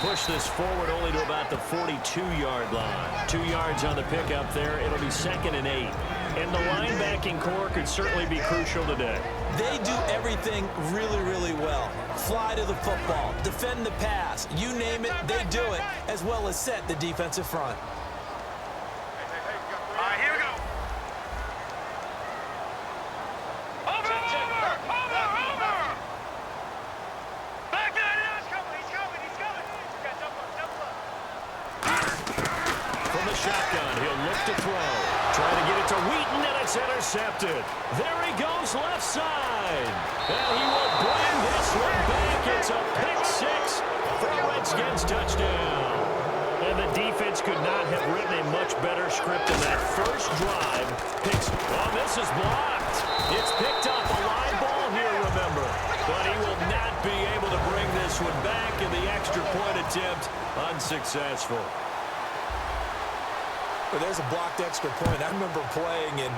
push this forward only to about the 42-yard line. 2 yards on the pickup there. It'll be 2nd and 8. And the linebacking core could certainly be crucial today. They do everything really, really well. Fly to the football, defend the pass, you name it, they do it, as well as set the defensive front. All right, here we go. Over! Back there, he's coming. Double up. From the shotgun, he'll look to throw. Trying to get it to Wheaton, and it's intercepted. There he goes left side. And he will bring this one back. It's a pick 6 for a Redskins touchdown. And the defense could not have written a much better script in that first drive. Oh, this is blocked. It's picked up. A line ball here, remember. But he will not be able to bring this one back, and the extra point attempt unsuccessful. Well, there's a blocked extra point. I remember playing, and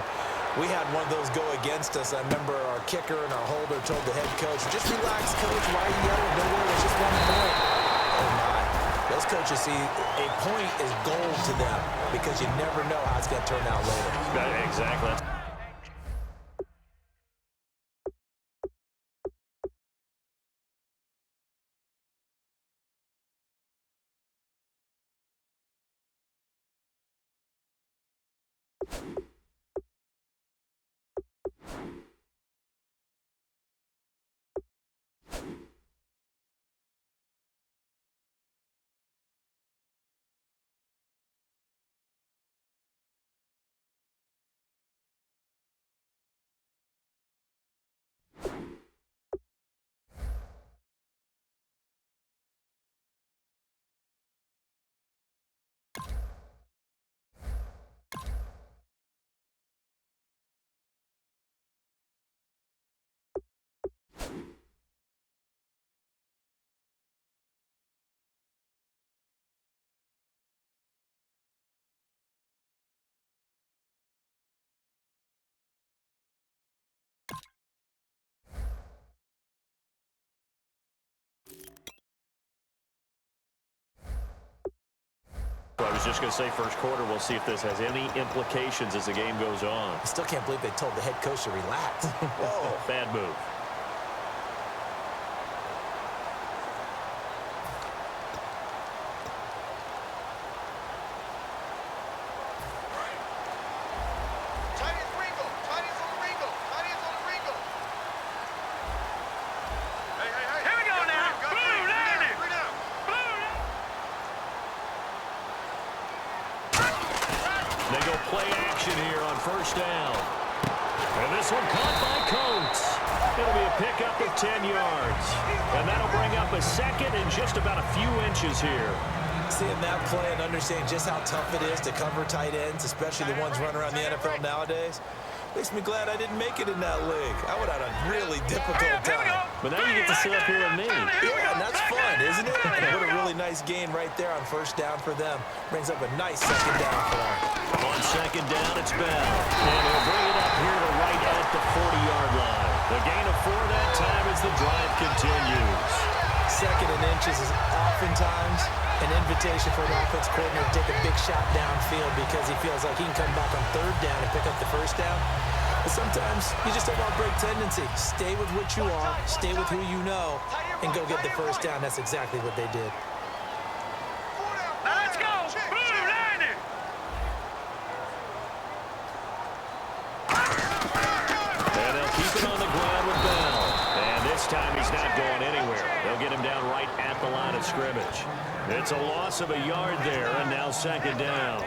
we had one of those go against us. I remember our kicker and our holder told the head coach, just relax, coach. Why are you yelling? Don't worry, it's just 1 point. Oh, my. Those coaches see a point is gold to them because you never know how it's going to turn out later. Exactly. I was just going to say first quarter. We'll see if this has any implications as the game goes on. I still can't believe they told the head coach to relax. Whoa. Bad move. They go play action here on first down. And this one caught by Coates. It'll be a pickup of 10 yards. And that'll bring up a 2nd and just about a few inches here. Seeing that play and understanding just how tough it is to cover tight ends, especially the ones running around the NFL nowadays, makes me glad I didn't make it in that league. I would have had a really difficult time. But now you get to sit up here with me. Yeah, and that's fun, isn't it? And what a really nice gain right there on first down for them. Brings up a nice 2nd down for them. On 2nd down, it's Bell. And he'll bring it up here to right at the 40-yard line. The gain of 4 that time as the drive continues. 2nd and inches is oftentimes an invitation for an offense coordinator to take a big shot downfield because he feels like he can come back on 3rd down and pick up the first down. But sometimes you just don't want to break tendency. Stay with what you are, stay with who you know, and go get the first down. That's exactly what they did. Let's go! Blue, landing! And they'll keep it on the ground with Bell. And this time he's not going anywhere. They'll get him down right at the line of scrimmage. It's a loss of a yard there, and now 2nd down.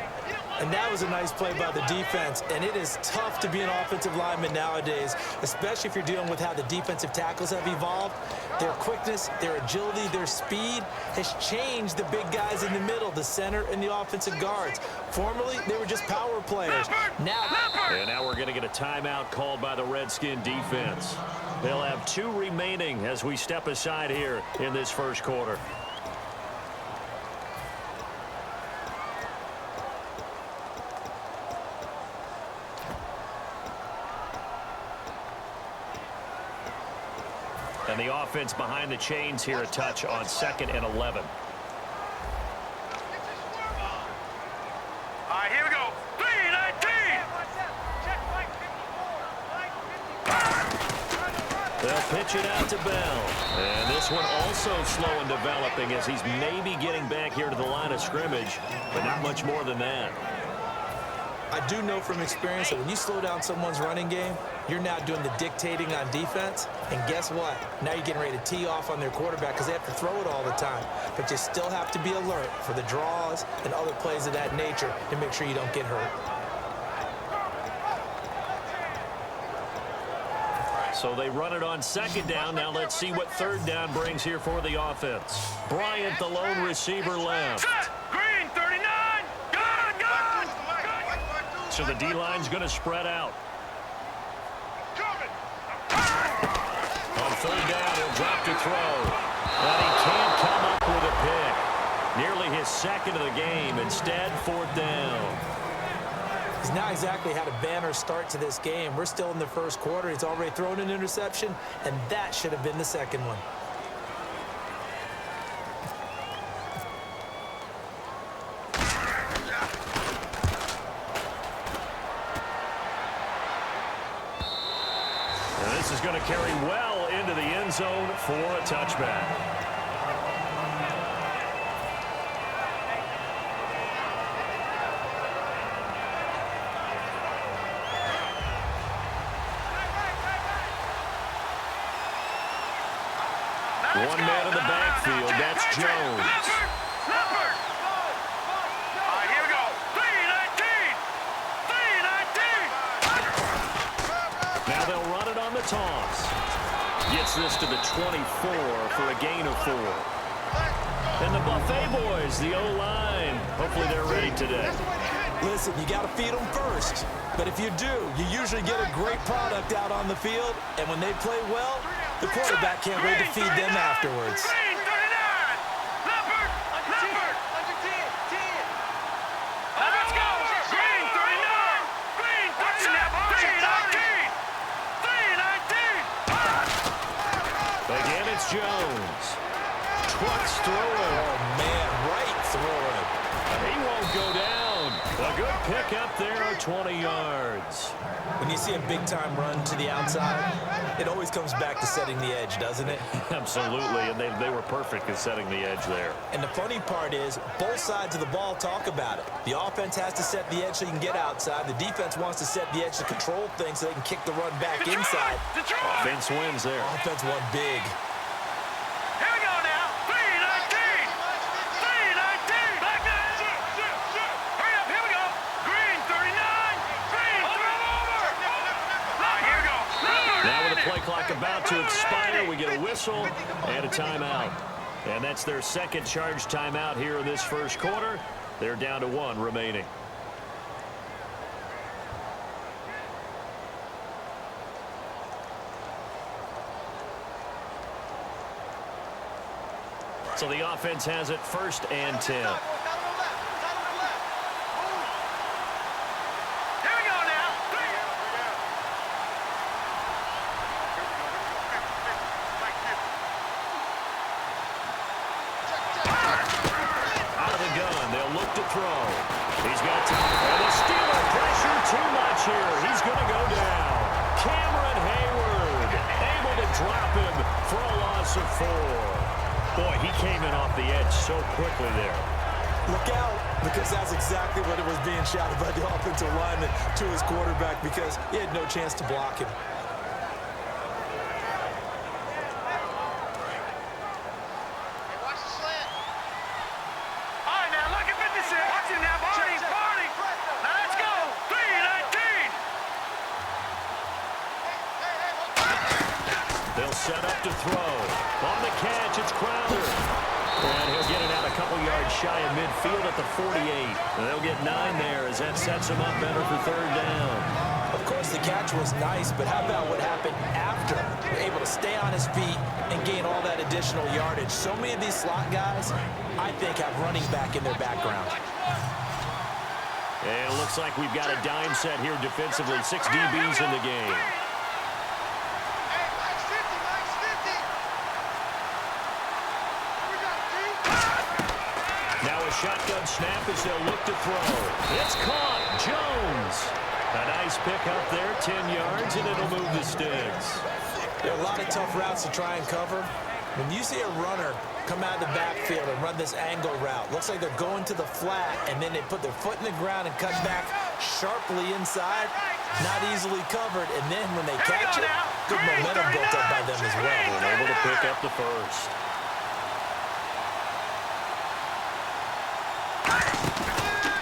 And that was a nice play by the defense. And it is tough to be an offensive lineman nowadays, especially if you're dealing with how the defensive tackles have evolved. Their quickness, their agility, their speed has changed the big guys in the middle, the center and the offensive guards. Formerly, they were just power players. Now we're going to get a timeout called by the Redskin defense. They'll have 2 remaining as we step aside here in this first quarter. And the offense behind the chains here a touch on 2nd and 11. right, here we go. 3-19. They'll pitch it out to Bell. And this one also slow in developing as he's maybe getting back here to the line of scrimmage, but not much more than that. I do know from experience that when you slow down someone's running game, you're now doing the dictating on defense. And guess what? Now you're getting ready to tee off on their quarterback because they have to throw it all the time. But you still have to be alert for the draws and other plays of that nature to make sure you don't get hurt. So they run it on second down. Now let's see what third down brings here for the offense. Bryant, the lone receiver, left. Set. Green, 39. Gone. So the D-line's going to spread out. On third down, he'll drop to throw. But he can't come up with a pick. Nearly his second of the game. Instead, fourth down. He's not exactly had a banner start to this game. We're still in the first quarter. He's already thrown an interception, and that should have been the second one. And this is going to carry well into the end zone for a touchback. One man in the backfield. That's Jones. Leopard. All right, here we go. 3-19. Now they'll run it on the toss. Gets this to the 24 for a gain of 4. And the Buffet boys, the O-line. Hopefully they're ready today. Listen, you got to feed them first. But if you do, you usually get a great product out on the field. And when they play well, the quarterback can't wait to feed them afterwards. Green, 39. Leopard. Leopard. Let's go. Green, 39. Green, 39. 3-19. Again, it's Jones. Trucks through it. Oh, man, right through it. He won't go down. A good pick up there of 20 yards. When you see a big-time run to the outside, it always comes back to setting the edge, doesn't it? Absolutely, and they were perfect in setting the edge there. And the funny part is, both sides of the ball talk about it. The offense has to set the edge so you can get outside. The defense wants to set the edge to control things so they can kick the run back inside. Detroit. Offense wins there. Offense won big. Here we go now. 3-19. 3-19. Back to hurry up. Here we go. Green, 39. Green, over. All right, here we go. Now with the play clock about to expire, we get a whistle and a timeout. And that's their second charge timeout here in this first quarter. They're down to 1 remaining. So the offense has it 1st and 10. Here we go now. Out of the gun, they'll look to throw. He's got time. And the Steeler pressure too much here. He's going to go down. Cameron Hayward able to drop him for a loss of 4. Boy, he came in off the edge so quickly there. Look out, because that's exactly what it was being shouted by the offensive lineman to his quarterback because he had no chance to block him. All right, now look at 56. Watch him now, party. Now let's go. 3-19. They'll set up to throw. On the catch, it's Crowder. And he'll get it out a couple yards shy of midfield at the 48. And they'll get 9 there as that sets him up better for third down. Of course, the catch was nice, but how about what happened after? Able to stay on his feet and gain all that additional yardage. So many of these slot guys, I think, have running back in their background. And it looks like we've got a dime set here defensively. 6 DBs in the game. Now a shotgun snap as they'll look to throw. It's caught. Jones. A nice pick up there, 10 yards, and it'll move the sticks. There are a lot of tough routes to try and cover. When you see a runner come out of the backfield and run this angle route, looks like they're going to the flat, and then they put their foot in the ground and cut back sharply inside, not easily covered, and then when they catch it, good momentum built up by them as well. And able to pick up the first.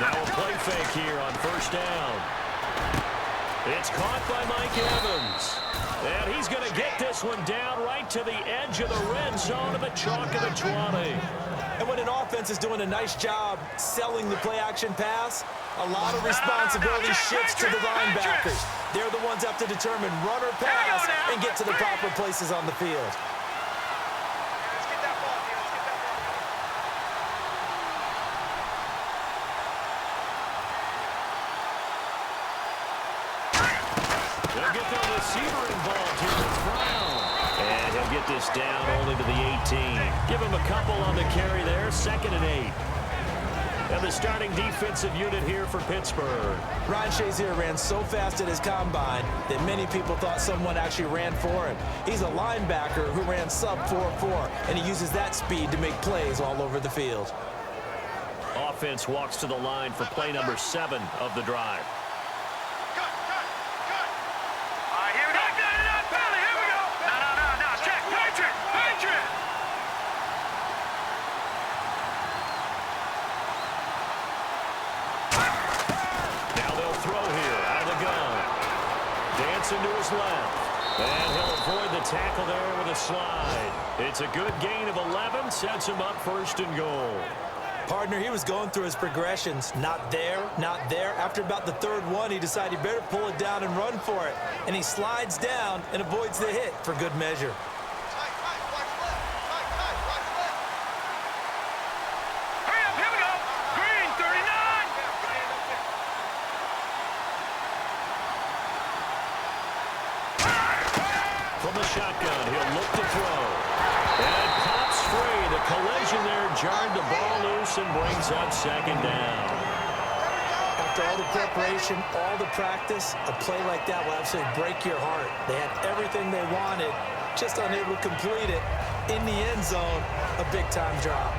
Now a play fake here on first down. It's caught by Mike Evans. And he's going to get this one down right to the edge of the red zone of the chalk of the 20. And when an offense is doing a nice job selling the play-action pass, a lot of responsibility shifts to the linebackers. They're the ones that have to determine run or pass and get to the proper places on the field. They'll get their receiver involved here. It's Brown. And he'll get this down only to the 18. Give him a couple on the carry there. 2nd and 8. And the starting defensive unit here for Pittsburgh. Ryan Shazier ran so fast at his combine that many people thought someone actually ran for him. He's a linebacker who ran sub 4.4, and he uses that speed to make plays all over the field. Offense walks to the line for play number 7 of the drive. Into his left. And he'll avoid the tackle there with a slide. It's a good gain of 11. Sets him up 1st and goal. Partner, he was going through his progressions. Not there, not there. After about the 3rd one, he decided he better pull it down and run for it. And he slides down and avoids the hit for good measure. From the shotgun, he'll look to throw. And pops free. The collision there jarred the ball loose and brings up 2nd down. After all the preparation, all the practice, a play like that will absolutely break your heart. They had everything they wanted, just unable to complete it. In the end zone, a big-time drop.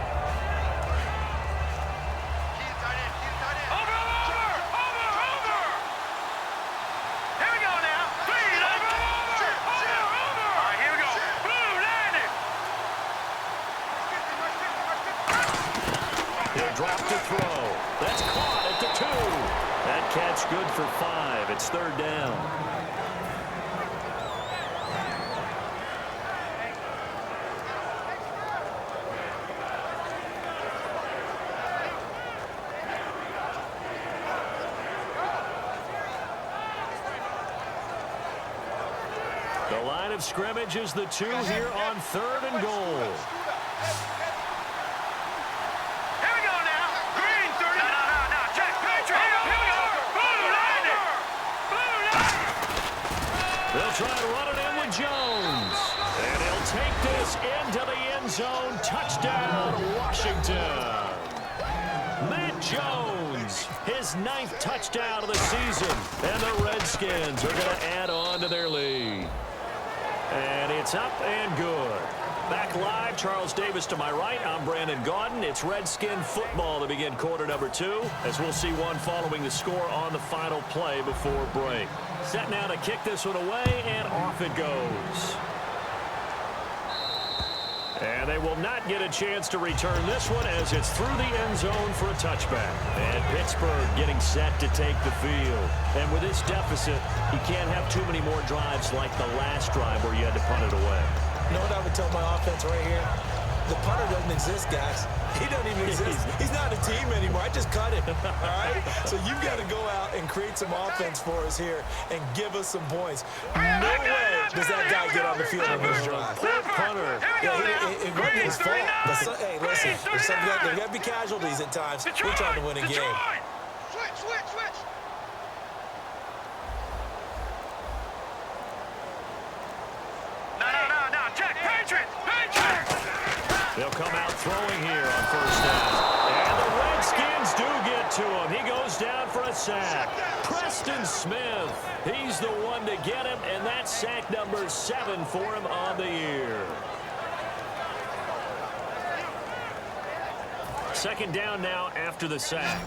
Drop to throw. That's caught at the 2. That catch good for 5. It's 3rd down. The line of scrimmage is the 2 here on 3rd and goal. They'll try to run it in with Jones. And he'll take this into the end zone. Touchdown, Washington. Matt Jones, his 9th touchdown of the season. And the Redskins are going to add on to their lead. And it's up and good. Back live, Charles Davis to my right. I'm Brandon Gaudin. It's Redskin football to begin quarter number 2, as we'll see one following the score on the final play before break. Set now to kick this one away, and off it goes. And they will not get a chance to return this one as it's through the end zone for a touchback. And Pittsburgh getting set to take the field. And with this deficit, you can't have too many more drives like the last drive where you had to punt it away. You know what I would tell my offense right here? The punter doesn't exist, guys. He doesn't even exist. He's not a team anymore. I just cut him, all right? So you've got to go out and create some offense for us here and give us some points. No way does that guy get on the field on this drive. Poor punter. Yeah, it wasn't his fault. But hey, listen, there's got to be casualties at times. We're trying to win a game. Switch. No. Check. Patriots. They'll come out throwing here on first down. And sack. Preston Smith, he's the one to get him, and that's sack number 7 for him on the year. Second down now after the sack.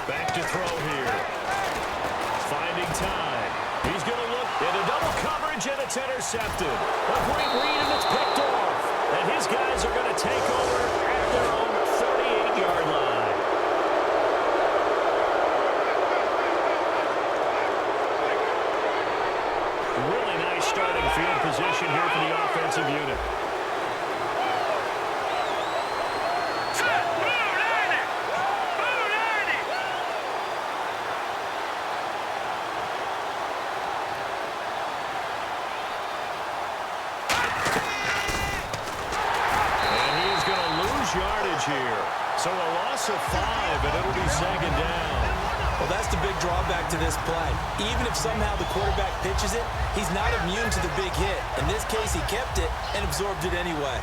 Back to throw here. Finding time. He's going to look into double coverage, and it's intercepted. A great read, and it's picked off. And his guys are going to take over at their own 38-yard line. Really nice starting field position here for the offensive unit. Yardage here. So a loss of 5, and it'll be second down. Well, that's the big drawback to this play. Even if somehow the quarterback pitches it, he's not immune to the big hit. In this case, he kept it and absorbed it anyway.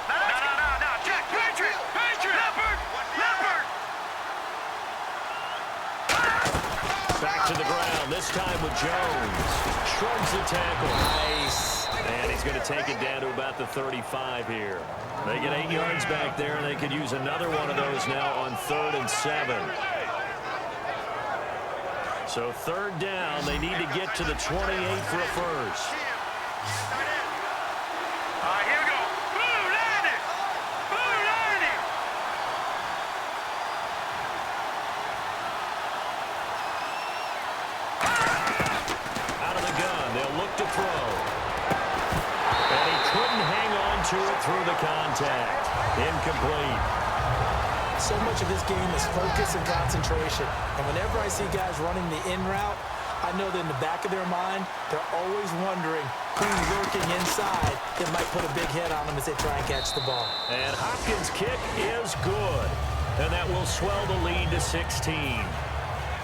No, Jack, Patriot! Leopard! Back to the ground, this time with Jones. Shrugs the tackle. Nice. And he's going to take it down to about the 35 here. They get 8 yards back there, and they could use another one of those now on 3rd and 7. So 3rd down, they need to get to the 28 for a first. All right, here we go. Blue 90! Out of the gun, they'll look to throw. And he couldn't hang on to it through the contact. Incomplete. So much of this game is focus and concentration. And whenever I see guys running the in route, I know that in the back of their mind, they're always wondering who's lurking inside that might put a big hit on them as they try and catch the ball. And Hopkins' kick is good. And that will swell the lead to 16.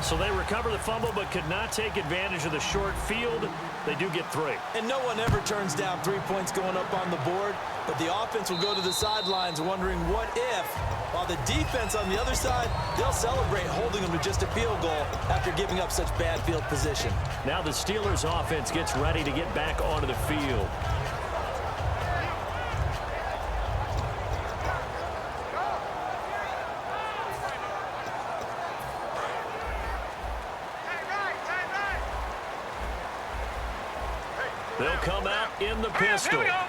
So they recover the fumble but could not take advantage of the short field. They do get 3. And no one ever turns down 3 points going up on the board, but the offense will go to the sidelines wondering what if, while the defense on the other side, they'll celebrate holding them to just a field goal after giving up such bad field position. Now the Steelers offense gets ready to get back onto the field. They'll come out in the pistol. Here we go.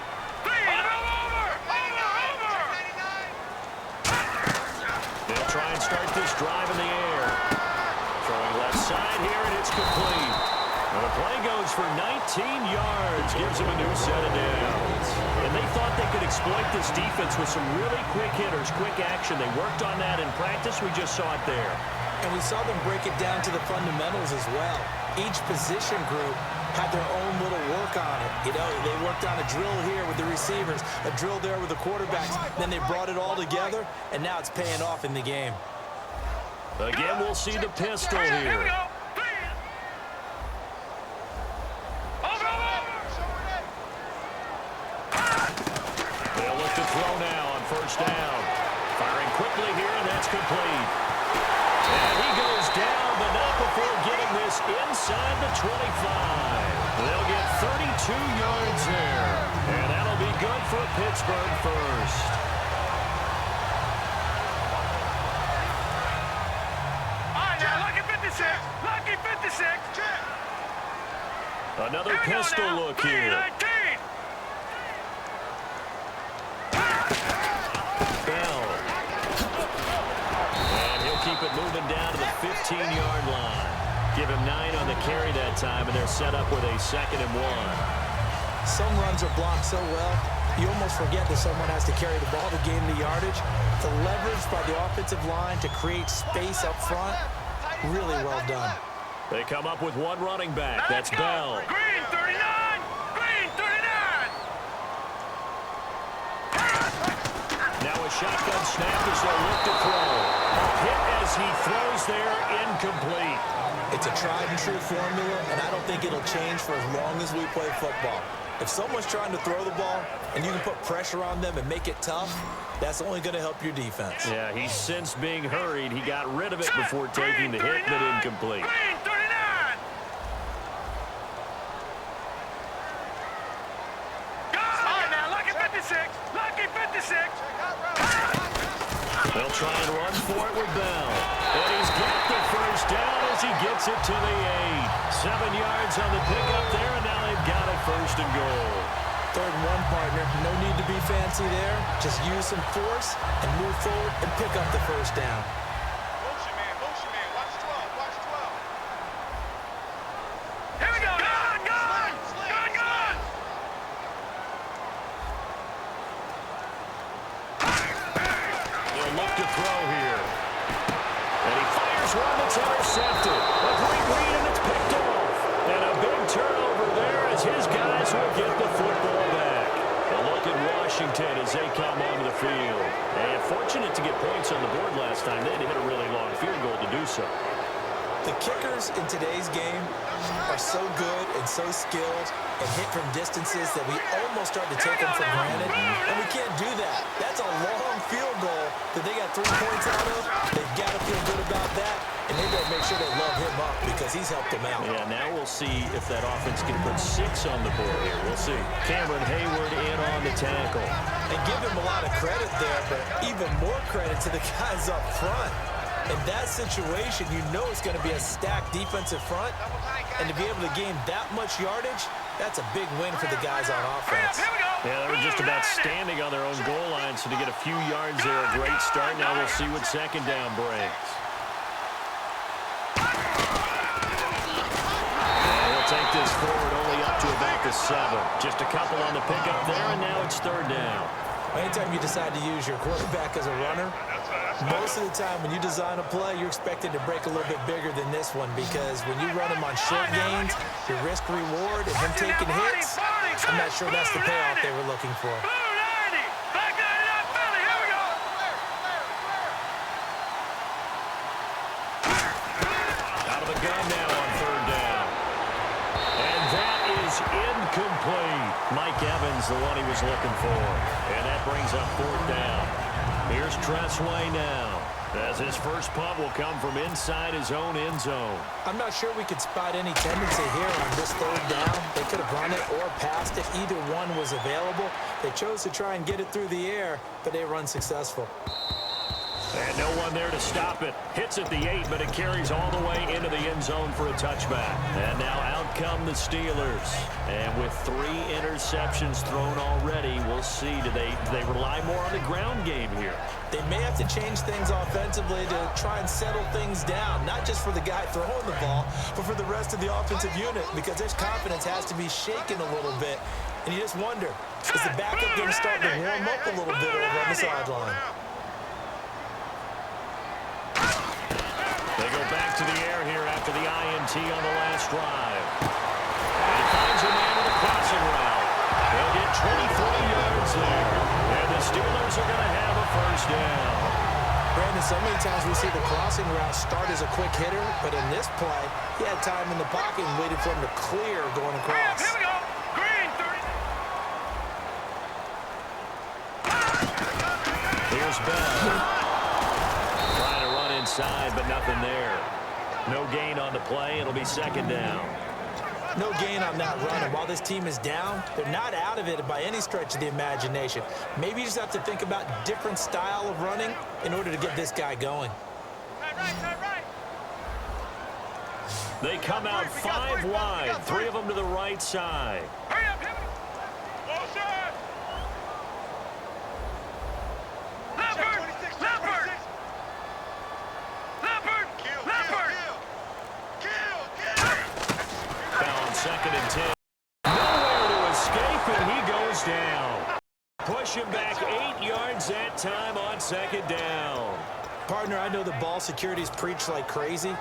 They'll try and start this drive in the air. Throwing left side here, and it's complete. And the play goes for 19 yards, gives them a new set of downs. And they thought they could exploit this defense with some really quick hitters, quick action. They worked on that in practice. We just saw it there. And we saw them break it down to the fundamentals as well. Each position group had their own little work on it. You know, they worked on a drill here with the receivers, a drill there with the quarterbacks. Then they brought it all together, and now it's paying off in the game. Again, we'll see the pistol Here we here. go. They'll look to throw now on 1st down. Firing quickly here, and that's complete. And he goes down, but not before getting this inside the 25. They'll get 32 yards there. And that'll be good for a Pittsburgh first. All right, now, lucky 56. Lucky 56. Another Here we go pistol now. look here. 3-19. Bell. And he'll keep it moving down to the 15-yard line. Give him 9 on the carry that time, and they're set up with a 2nd and 1. Some runs are blocked so well, you almost forget that someone has to carry the ball to gain the yardage. The leverage by the offensive line to create space up front, really well done. They come up with one running back. That's Bell. Green 39. Green 39. Now a shotgun snap as they look to throw. A hit as he throws there, incomplete. It's a tried-and-true formula, and I don't think it'll change for as long as we play football. If someone's trying to throw the ball and you can put pressure on them and make it tough, that's only going to help your defense. Yeah, he's since being hurried. He got rid of it before taking the hit, but incomplete. Green 39. Go! All right, now, lucky 56. Lucky 56. They'll try and run for it with Bell. And he's got the first down as he gets it to the 8. 7 yards on the pickup there, and now they've got it 1st and goal. 3rd and 1, partner. No need to be fancy there. Just use some force and move forward and pick up the first down. Motion man, watch 12, watch 12. Here we go. Gun, gun, gun, gun. They'll look to throw here. And he fires one that's intercepted. A great read, and it's picked off. And a big turnover there as his guys will get the football back. A look at Washington as they come onto the field. And fortunate to get points on the board last time. They had to hit a really long field goal to do so. The kickers in today's game are so good and so skilled and hit from distances that we almost start to take them for granted. And we can't do that. That's a long field goal that they got 3 points out of. They've got to feel good about that. And they better make sure they love him up because he's helped them out. Yeah, now we'll see if that offense can put 6 on the board here. We'll see. Cameron Hayward in on the tackle. And give him a lot of credit there, but even more credit to the guys up front. In that situation, you know it's going to be a stacked defensive front. And to be able to gain that much yardage, that's a big win for the guys on offense. Yeah, they were just about standing on their own goal line, so to get a few yards there, a great start. Now we'll see what 2nd down brings. And we'll take this forward only up to about the 7. Just a couple on the pickup there, and now it's 3rd down. Anytime you decide to use your quarterback as a runner, most of the time when you design a play, you're expected to break a little bit bigger than this one because when you run him on short gains, your risk-reward and him taking hits, I'm not sure that's the payoff they were looking for. Out of the gun now on 3rd down. And that is incomplete. Mike Evans, the one he was looking for. And that brings up 4th down. Here's Tressway now, as his first punt will come from inside his own end zone. I'm not sure we could spot any tendency here on this 3rd down. They could have run it or passed it. Either one was available. They chose to try and get it through the air, but they were unsuccessful. And no one there to stop it. Hits at the 8, but it carries all the way into the end zone for a touchback. And now out come the Steelers. And with 3 interceptions thrown already, we'll see. Do they rely more on the ground game here? They may have to change things offensively to try and settle things down, not just for the guy throwing the ball, but for the rest of the offensive unit, because their confidence has to be shaken a little bit. And you just wonder, is the backup going to start to warm up a little bit over on the sideline? They go back to the air here after the INT on the last drive. And he finds a man with a crossing route. They'll get 24 yards there. And the Steelers are going to have a 1st down. Brandon, so many times we see the crossing route start as a quick hitter, but in this play, he had time in the pocket and waited for him to clear going across. Here we go. Green 30. Here's Bell. Trying to run inside, but nothing there. No gain on the play. It'll be 2nd down. No gain on that run, and while this team is down, they're not out of it by any stretch of the imagination. Maybe you just have to think about different style of running in order to get this guy going. Right. They come out 5 wide, 3 of them to the right side. Hurry up. Motion. Leopard. Now on 2nd and 10. Nowhere to escape, and he goes down. Push him back 8 yards that time on 2nd down. Partner, I know the ball security's preached like crazy,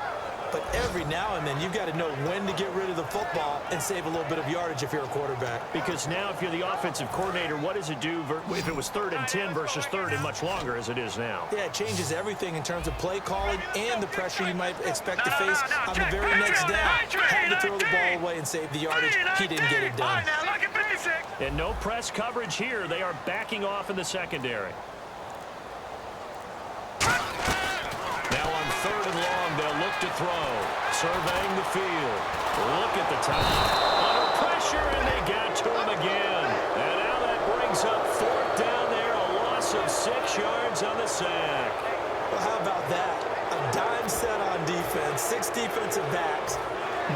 But every now and then, you've got to know when to get rid of the football and save a little bit of yardage if you're a quarterback. Because now if you're the offensive coordinator, what does it do if it was 3rd and 10 versus 3rd and much longer as it is now? Yeah, it changes everything in terms of play calling and the pressure you might expect to face on the very next down. Had to throw the ball away and save the yardage. He didn't get it done. And no press coverage here. They are backing off in the secondary. Now on 3rd and long, they'll look to throw. Surveying the field. Look at the time. Under pressure, and they got to him again. And now that brings up 4th down there. A loss of 6 yards on the sack. Well, how about that? A dime set on defense. 6 defensive backs.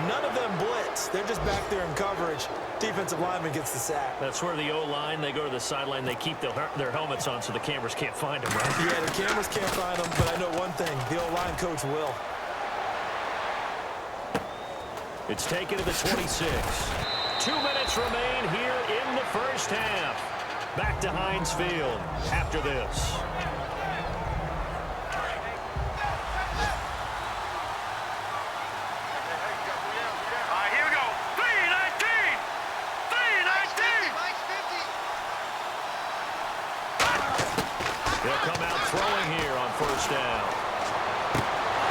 None of them blitz. They're just back there in coverage. Defensive lineman gets the sack. That's where the O-line, they go to the sideline, they keep their helmets on so the cameras can't find them, right? Yeah, the cameras can't find them, but I know one thing. The O-line coach will. It's taken to the 26. 2 minutes remain here in the first half. Back to Heinz Field after this. Throwing here on 1st down.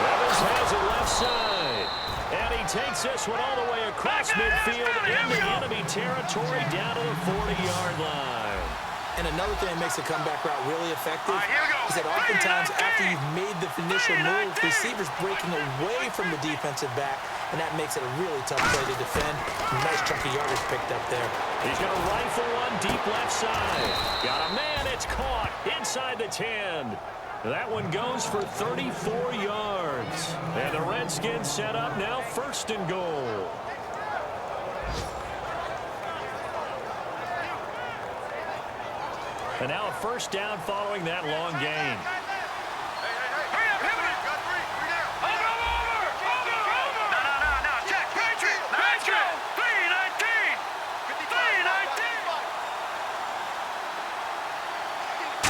Evans has it left side. And he takes this one all the way across midfield into enemy territory down to the 40-yard line. And another thing that makes a comeback route really effective is that oftentimes after you've made the initial move, receivers breaking away from the defensive back, and that makes it a really tough play to defend. Nice chunky yardage picked up there. He's going to rifle one deep left side. Got a man, it's caught inside the 10. That one goes for 34 yards. And the Redskins set up now 1st and goal. And now a 1st down following that long gain.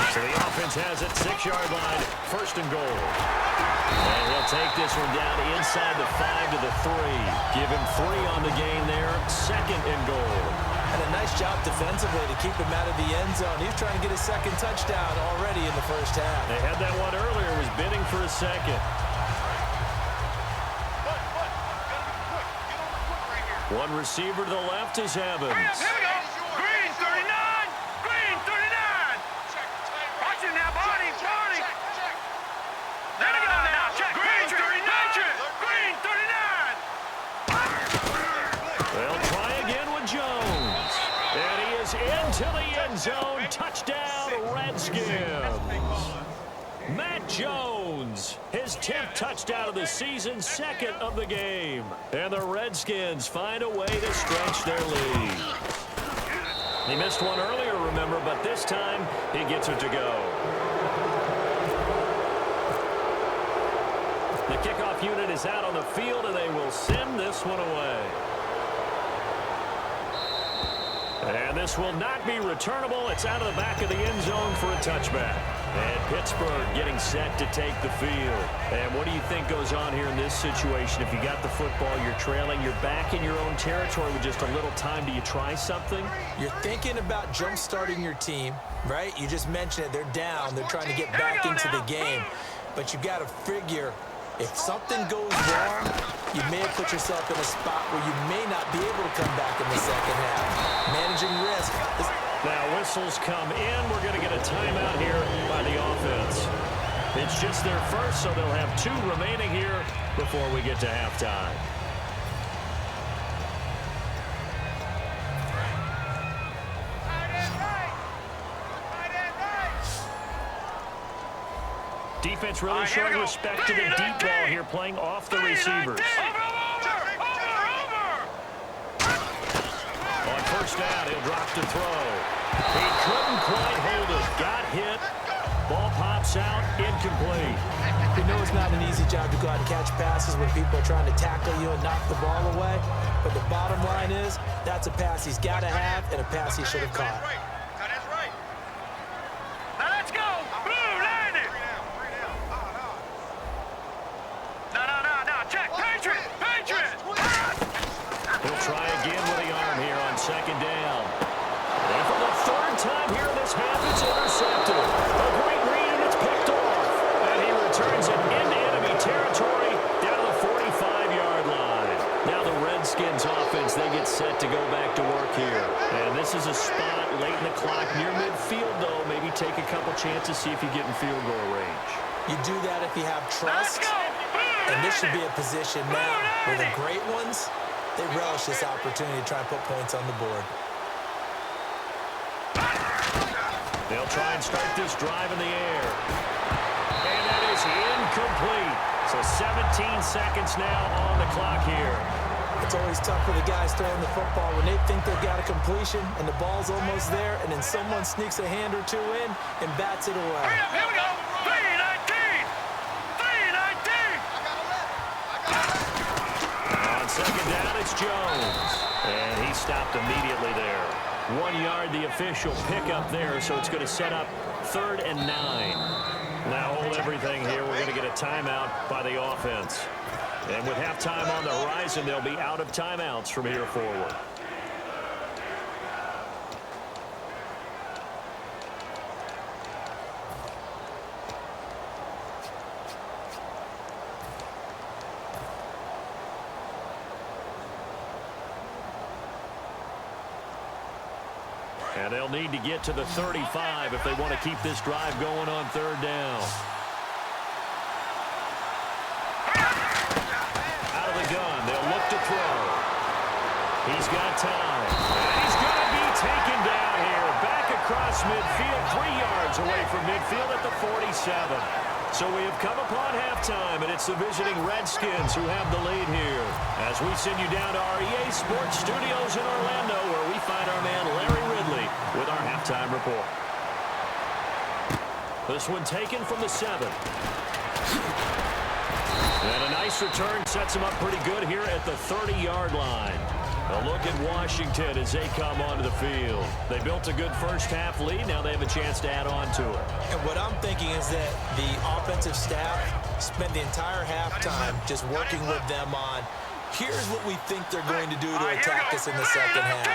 So the offense has it, 6-yard line, 1st and goal. And he'll take this one down inside the 5 to the 3. Give him 3 on the gain there, 2nd and goal. And a nice job defensively to keep him out of the end zone. He's trying to get his 2nd touchdown already in the first half. They had that one earlier, was bidding for a 2nd. One receiver to the left is Evans. Here we go. Green 39. Green 39. Watch him now, Barney. Barney. There we go now. Check. Green 39. Green 39. They'll try again with Jones. And he is into the end zone. Touchdown, Redskins. Matt Jones, his 10th touchdown of the season, 2nd of the game. And the Redskins find a way to stretch their lead. He missed one earlier, remember, but this time he gets it to go. The kickoff unit is out on the field, and they will send this one away. And this will not be returnable. It's out of the back of the end zone for a touchback. And Pittsburgh getting set to take the field. And what do you think goes on here in this situation? If you got the football, you're trailing, you're back in your own territory with just a little time. Do you try something? You're thinking about jump-starting your team, right? You just mentioned it. They're down. They're trying to get back into the game. But you got to figure, if something goes wrong, you may have put yourself in a spot where you may not be able to come back in the second half. Managing risk. Now whistles come in. We're going to get a timeout here by the offense. It's just their first, so they'll have 2 remaining here before we get to halftime. Defense really showing respect to the deep ball here, playing off the receivers. On 1st down, he'll drop to throw. He couldn't quite hold it. Got hit. Ball pops out, incomplete. You know it's not an easy job to go out and catch passes when people are trying to tackle you and knock the ball away. But the bottom line is, that's a pass he's got to have and a pass he should have caught. Now let's go. Blue, line it. No. Check. set to go back to work here. And this is a spot late in the clock near midfield, though. Maybe take a couple chances, see if you get in field goal range. You do that if you have trust. And this should be a position now where the great ones, they relish this opportunity to try and put points on the board. They'll try and start this drive in the air. And that is incomplete. So 17 seconds now on the clock here. It's always tough for the guys throwing the football when they think they've got a completion and the ball's almost there, and then someone sneaks a hand or two in and bats it away. Here we go. 3-19. 3-19. On second down, it's Jones. And he stopped immediately there. 1 yard, the official pickup there, so it's going to set up 3rd and 9. Now hold everything here. We're going to get a timeout by the offense. And with halftime on the horizon, they'll be out of timeouts from here forward. And they'll need to get to the 35 if they want to keep this drive going on 3rd down. Out of the gun, they'll look to throw. He's got time. And he's going to be taken down here. Back across midfield, 3 yards away from midfield at the 47. So we have come upon halftime, and it's the visiting Redskins who have the lead here. As we send you down to our EA Sports Studios in Orlando, where we find our man Larry Ridley with our halftime report. This one taken from the 7. And a nice return sets him up pretty good here at the 30-yard line. A look at Washington as they come onto the field. They built a good first-half lead. Now they have a chance to add on to it. And what I'm thinking is that the offensive staff spent the entire halftime just working with them on, here's what we think they're going to do to attack us in the second half.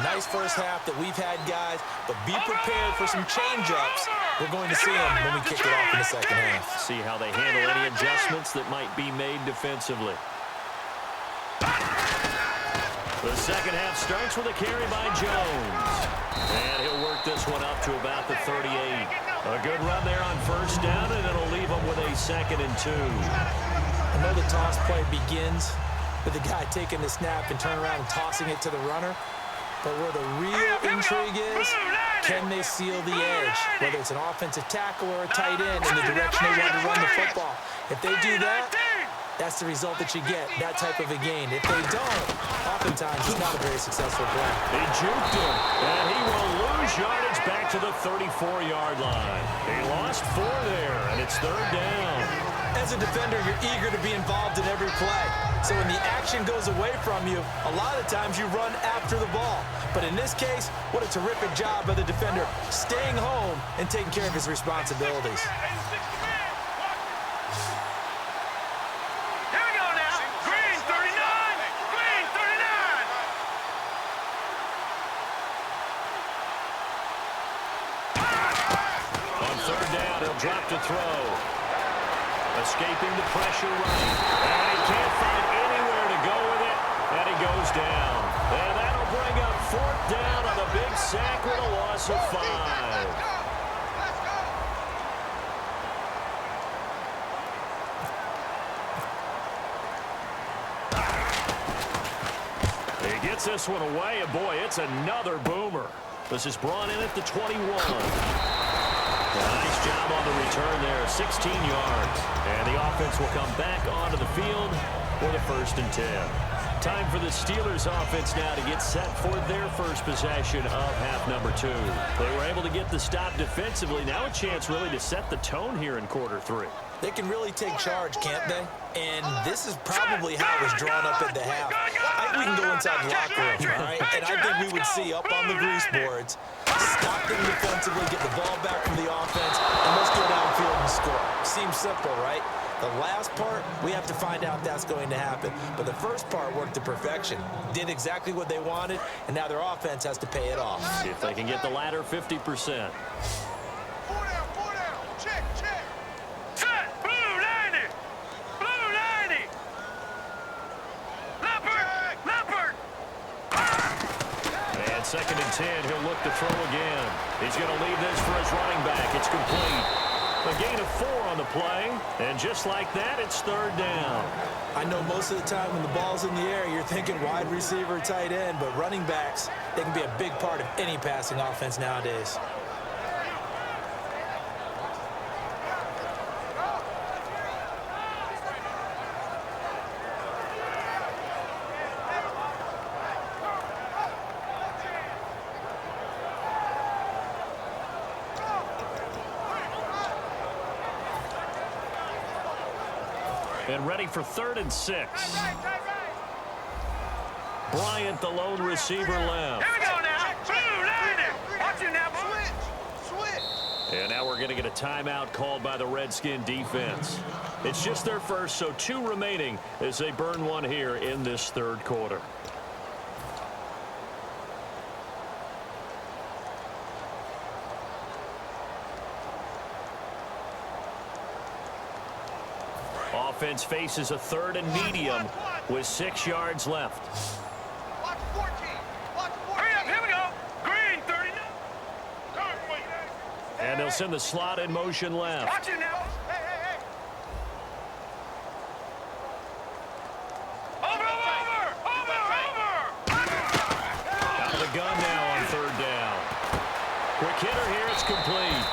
Nice first half that we've had, guys, but be prepared for some change-ups. We're going to see them when we kick it off in the second half. See how they handle any adjustments that might be made defensively. The second half starts with a carry by Jones. And he'll work this one up to about the 38. A good run there on first down, and it'll leave him with a 2nd and 2. I know the toss play begins with the guy taking the snap and turning around and tossing it to the runner. But where the real intrigue is, can they seal the edge? Whether it's an offensive tackle or a tight end in the direction they want to run the football. If they do that, that's the result that you get, that type of a gain. If they don't, oftentimes it's not a very successful play. He juked him, and he will lose yardage back to the 34-yard line. He lost 4 there, and it's 3rd down. As a defender, you're eager to be involved in every play. So when the action goes away from you, a lot of times you run after the ball. But in this case, what a terrific job by the defender, staying home and taking care of his responsibilities. Drop to throw. Escaping the pressure right. And he can't find anywhere to go with it. And he goes down. And that'll bring up 4th down on the big sack with a loss of 5. He gets this one away, and boy, it's another boomer. This is brought in at the 21. Nice job on the return there, 16 yards. And the offense will come back onto the field for the 1st and 10. Time for the Steelers offense now to get set for their first possession of half number 2. They were able to get the stop defensively. Now a chance really to set the tone here in quarter 3. They can really take charge, can't they? And this is probably how it was drawn up at the half. I think we can go inside the locker room, all right? And I think we would see up on the grease boards, stop them defensively, get the ball back from the offense, and let's go downfield and score. Seems simple, right? The last part, we have to find out that's going to happen. But the first part worked to perfection. Did exactly what they wanted, and now their offense has to pay it off. See if they can get the latter 50%. 4 down, 4 down. Check, check. Set. Blue 90. Blue 90. Leopard. Leopard. 2nd and 10. He'll look to throw again. He's going to leave this for his running back. It's complete. A gain of 4 on the play. And just like that, it's 3rd down. I know most of the time when the ball's in the air, you're thinking wide receiver, tight end, but running backs, they can be a big part of any passing offense nowadays. And ready for 3rd and 6. Bryant, the lone receiver, left. Here we go now. Watch you now, switch. And now we're going to get a timeout called by the Redskin defense. It's just their first, so 2 remaining as they burn one here in this 3rd quarter. Offense faces a 3rd and medium with 6 yards left. Watch 14. Hurry up, here we go. Green, 39. And they'll send the slot in motion left. Watch you now. Hey. Over. Out of the gun now on 3rd down. Quick hitter here, it's complete.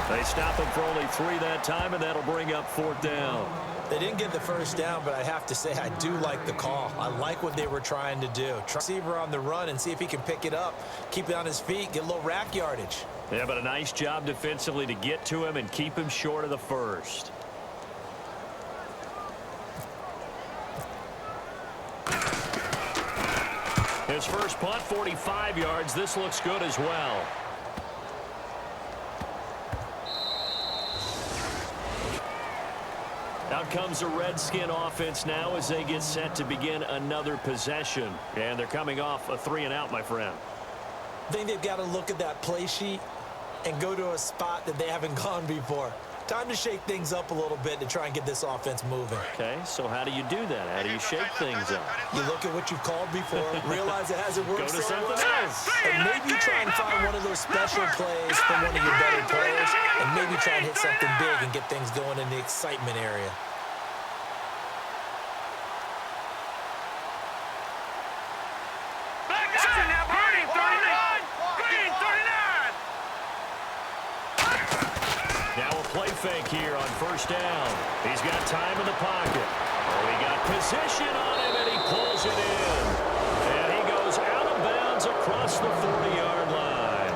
They stop him for only 3 that time, and that'll bring up 4th down. They didn't get the 1st down, but I have to say I do like the call. I like what they were trying to do. Receiver on the run and see if he can pick it up, keep it on his feet, get a little rack yardage. Yeah, but a nice job defensively to get to him and keep him short of the 1st. His first punt, 45 yards. This looks good as well. Out comes the Redskin offense now as they get set to begin another possession. And they're coming off a 3-and-out, my friend. I think they've got to look at that play sheet and go to a spot that they haven't gone before. Time to shake things up a little bit to try and get this offense moving. Okay, so how do you do that? How do you shake things up? You look at what you've called before, realize it hasn't worked Go to so something well, else. and maybe try and find one of those special plays from one of your better players, and maybe try and hit something big and get things going in the excitement area. Fake here on 1st down. He's got time in the pocket. Oh, he got position on him, and he pulls it in. And he goes out of bounds across the 40-yard line.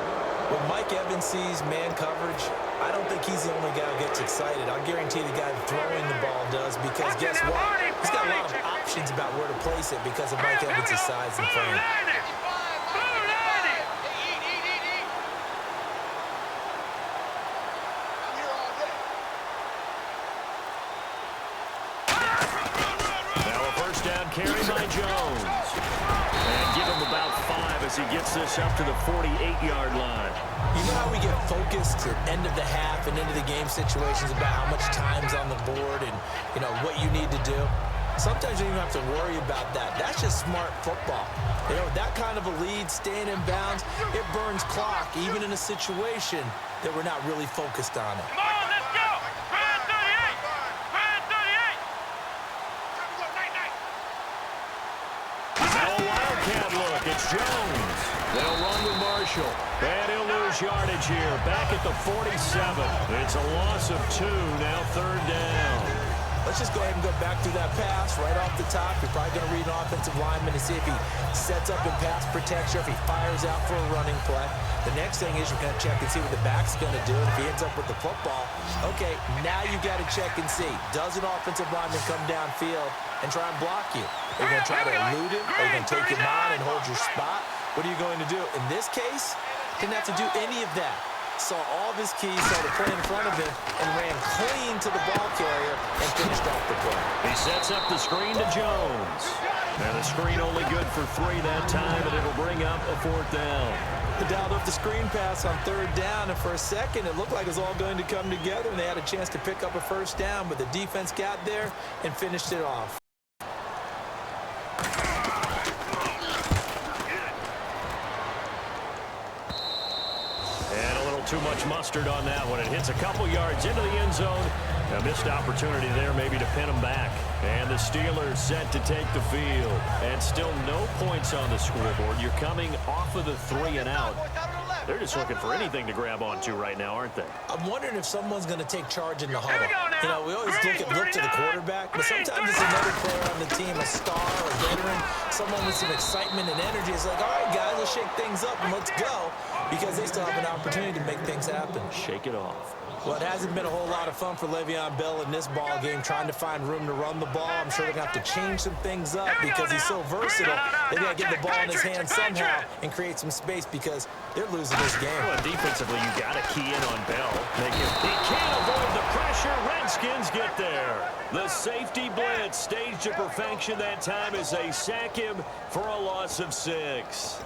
When Mike Evans sees man coverage, I don't think he's the only guy who gets excited. I'll guarantee the guy throwing the ball does, because guess what? He's got a lot of options about where to place it because of Mike Evans' size and frame. Carry by Jones. And give him about 5 as he gets this up to the 48-yard line. You know how we get focused at end of the half and into the game situations about how much time's on the board and, you know, what you need to do? Sometimes you don't even have to worry about that. That's just smart football. You know, that kind of a lead, staying in bounds, it burns clock, even in a situation that we're not really focused on it. Come on, let's go! Grand 38! Grand 38! Now a wildcat look. It's Jones. They'll run with Marshall. And he'll lose yardage here. Back at the 47. It's a loss of 2. Now 3rd down. Let's just go ahead and go back through that pass right off the top. You're probably going to read an offensive lineman to see if he sets up in pass protection, or if he fires out for a running play. The next thing is you're going to check and see what the back's going to do. And if he ends up with the football, okay, now you got to check and see. Does an offensive lineman come downfield and try and block you? Are you going to try to elude him? Are you going to take him on and hold your spot? What are you going to do? In this case, didn't have to do any of that. Saw all of his keys, saw the play in front of him, and ran clean to the ball carrier and finished off the play. He sets up the screen to Jones. And the screen only good for 3 that time, and it'll bring up a 4th down. They dialed up the screen pass on 3rd down, and for a second, it looked like it was all going to come together, and they had a chance to pick up a 1st down, but the defense got there and finished it off. too much mustard on that one. It hits a couple yards into the end zone. A missed opportunity there maybe to pin them back. And the Steelers set to take the field. And still no points on the scoreboard. You're coming off of the 3 and out. They're just looking for anything to grab onto right now, aren't they? I'm wondering if someone's going to take charge in the huddle. You know, we always look to the quarterback, but sometimes it's another player on the team, a star, a veteran, someone with some excitement and energy. It's like, all right, guys, let's shake things up and let's go, because they still have an opportunity to make things happen. Shake it off. Well, it hasn't been a whole lot of fun for Le'Veon Bell in this ball game, trying to find room to run the ball. I'm sure they're going to have to change some things up because he's so versatile. They got to get the ball in his hands somehow and create some space because they're losing this game. Well, defensively, you got to key in on Bell. He can't avoid the pressure. Redskins get there. The safety blitz staged to perfection that time as they sack him for a loss of 6.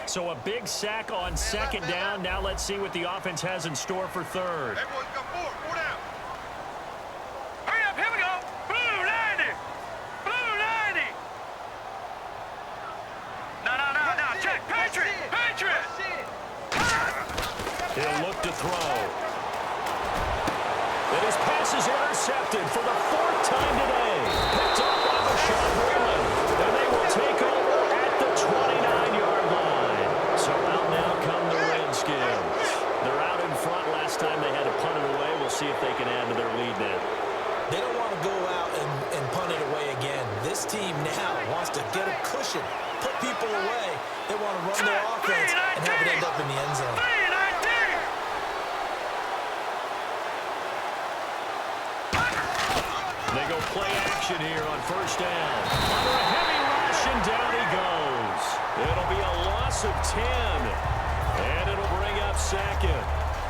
So a big sack on 2nd down. Now let's see what the offense has in store for 3rd. Everyone come forward. 4 down. Hurry up. Here we go. Blue 90. Blue 90. No. Check. Patriot. He'll look to throw. And his pass is intercepted for the 4th time today. Picked up by Rashawn Berlin. And they will take over at the 29-yard line. So out now come the Redskins. They're out in front. Last time they had to punt it away. We'll see if they can add to their lead now. They don't want to go out and punt it away again. This team now wants to get a cushion, put people away. They want to run their offense and have it end up in the end zone. They go play action here on 1st down. Under a heavy rush, and down he goes. It'll be a loss of 10, and it'll bring up 2nd.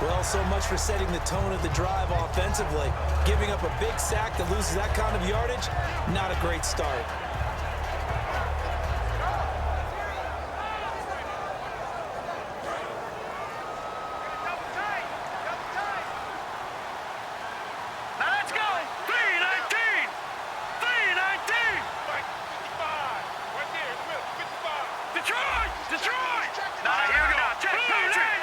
Well, so much for setting the tone of the drive offensively. Giving up a big sack that loses that kind of yardage, not a great start.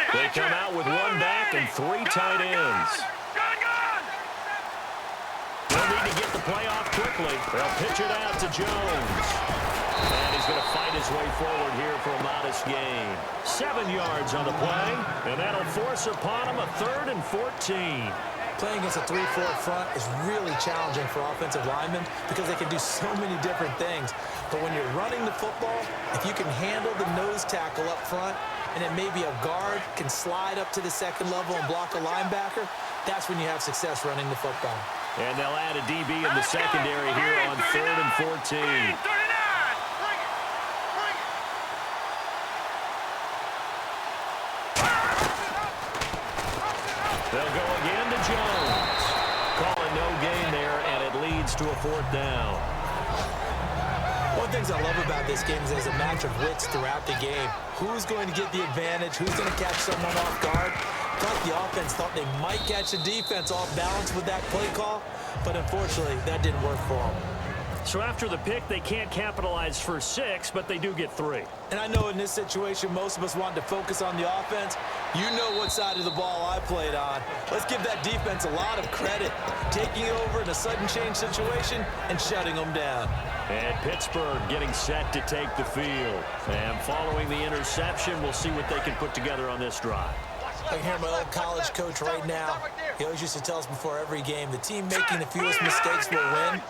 They come out with 1 back and 3 tight ends. They'll need to get the play off quickly. They'll pitch it out to Jones. And he's going to fight his way forward here for a modest gain. 7 yards on the play, and that'll force upon him a 3rd and 14. Playing against a 3-4 front is really challenging for offensive linemen because they can do so many different things. But when you're running the football, if you can handle the nose tackle up front, and then maybe a guard can slide up to the 2nd level and block a linebacker, that's when you have success running the football. And they'll add a DB in the secondary here on 3rd and 14. They'll go again to Jones. Calling no gain there, and it leads to a 4th down. One of the things I love about this game is there's a match of wits throughout the game. Who's going to get the advantage? Who's going to catch someone off guard? I thought the offense thought they might catch the defense off balance with that play call, but unfortunately, that didn't work for them. So after the pick, they can't capitalize for 6, but they do get 3. And I know in this situation, most of us want to focus on the offense. You know what side of the ball I played on. Let's give that defense a lot of credit. Taking over in a sudden change situation and shutting them down. And Pittsburgh getting set to take the field. And following the interception, we'll see what they can put together on this drive. I can hear my old college coach right now. He always used to tell us before every game, the team making the fewest mistakes will win.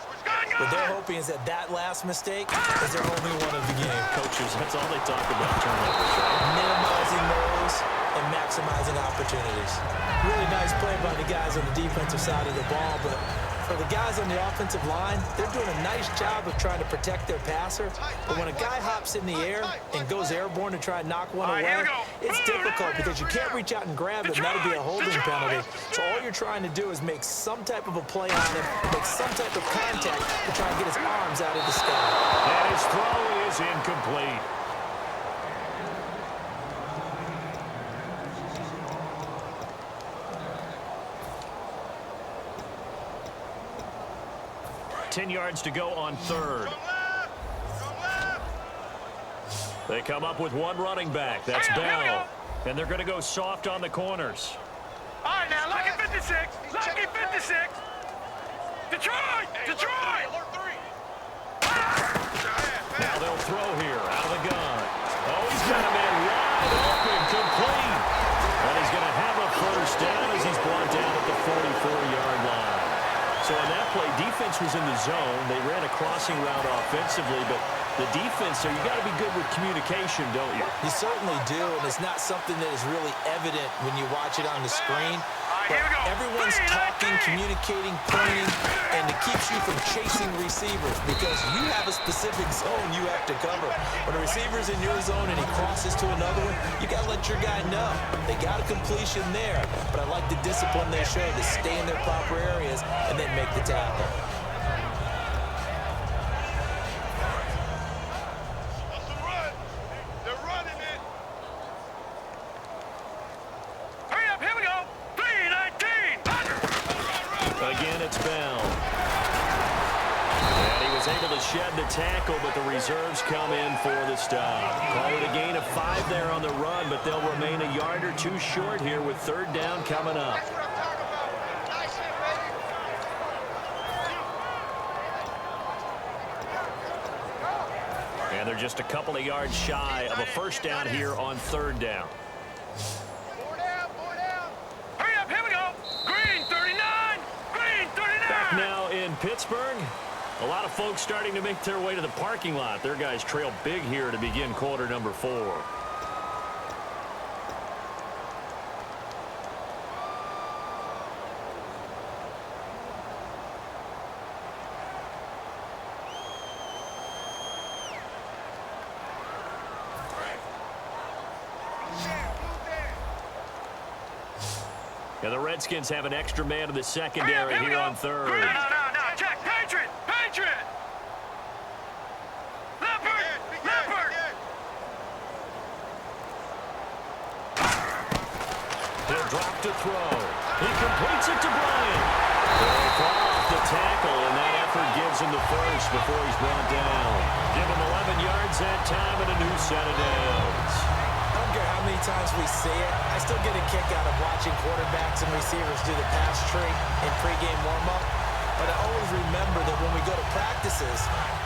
What they're hoping is that last mistake is their only one of the game. Coaches, that's all they talk about, turnovers, right? Minimizing those and maximizing opportunities. Really nice play by the guys on the defensive side of the ball, but for the guys on the offensive line, they're doing a nice job of trying to protect their passer. But when a guy hops in the air and goes airborne to try and knock one away, it's difficult because you can't reach out and grab him. That'll be a holding penalty. So all you're trying to do is make some type of a play on him, make some type of contact to try and get his arms out of the sky. And his throw is incomplete. 10 yards to go on third. They come up with one running back. That's Bell. And they're going to go soft on the corners. All right, now, lucky 56. Lucky 56. Detroit! Detroit! Now they'll throw here out of the gun. Oh, he's got a man wide open, complete. And he's going to have a first down as he's brought down at the 44-yard line. So on that play, defense was in the zone. They ran a crossing route offensively, but the defense there, you got to be good with communication, don't you? You certainly do, and it's not something that is really evident when you watch it on the screen. But everyone's talking, communicating, pointing, and it keeps you from chasing receivers because you have a specific zone you have to cover. When a receiver's in your zone and he crosses to another one, you got to let your guy know. They got a completion there, but I like the discipline they show to stay in their proper areas and then make the tackle. Shed the tackle, but the reserves come in for the stop. Call it a gain of 5 there on the run, but they'll remain a yard or two short here with third down coming up. And they're just a couple of yards shy of a first down here on third down. Hurry up, here we go. Green 39. Green 39. Back now in Pittsburgh. A lot of folks starting to make their way to the parking lot. Their guys trail big here to begin quarter number 4. And the Redskins have an extra man in the secondary here on third. No, Jack, Patriot! Patriot! Leopard! He'll drop to throw. He completes it to Bryant. They fall off the tackle, and that effort gives him the first before he's brought down. Give him 11 yards that time and a new set of downs. I don't care how many times we see it. I still get a kick out of watching quarterbacks and receivers do the pass tree in pregame warm-up. But I always remember that when we go to practices,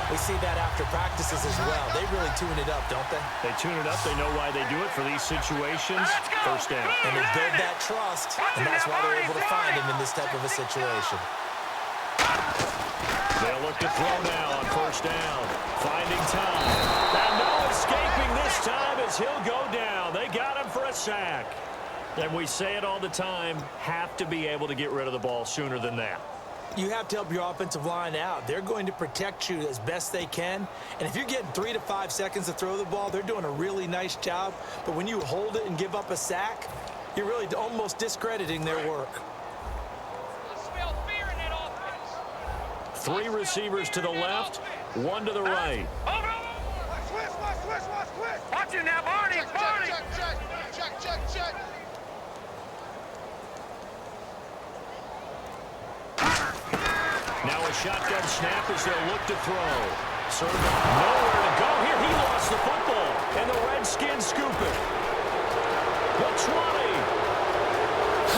we see that after practices as well. They really tune it up, don't they? They tune it up. They know why they do it for these situations. First down. And they build that trust, and that's why they're able to find him in this type of a situation. They'll look to throw now on first down. Finding time. And no escaping this time as he'll go down. They got him for a sack. And we say it all the time, have to be able to get rid of the ball sooner than that. You have to help your offensive line out. They're going to protect you as best they can. And if you're getting 3 to 5 seconds to throw the ball, they're doing a really nice job. But when you hold it and give up a sack, you're really almost discrediting their work. 3 receivers to the left, 1 to the right. Watch him now, Barney! Now a shotgun snap as they'll look to throw. Serve nowhere to go here. He lost the football, and the Redskins scoop it. The 20.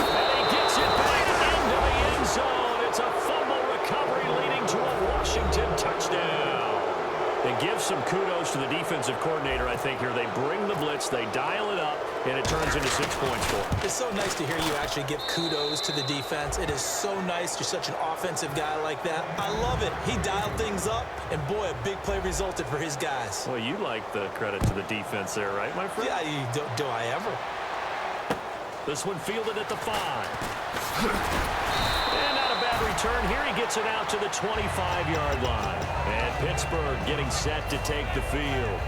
And he gets it back into the end zone. It's a fumble recovery leading to a Washington touchdown. It gives some kudos to the defensive coordinator, I think, here. They bring the blitz, they dial it up, and it turns into 6 points for them. It's so nice to hear you actually give kudos to the defense. It is so nice. You're such an offensive guy like that. I love it. He dialed things up, and boy, a big play resulted for his guys. Well, you like the credit to the defense there, right, my friend? Yeah, do I ever? This one fielded at the 5. And not a bad return here. He gets it out to the 25-yard line. And Pittsburgh getting set to take the field.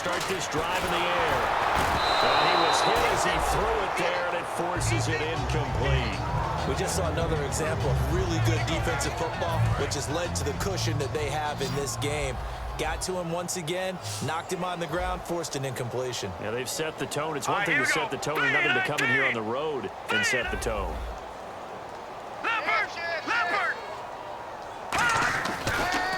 start this drive in the air. And he was hit as he threw it there, and it forces it incomplete. We just saw another example of really good defensive football, which has led to the cushion that they have in this game. Got to him once again, knocked him on the ground, forced an incompletion. Yeah, they've set the tone. It's one thing to set the tone, another to come in here on the road and set the tone.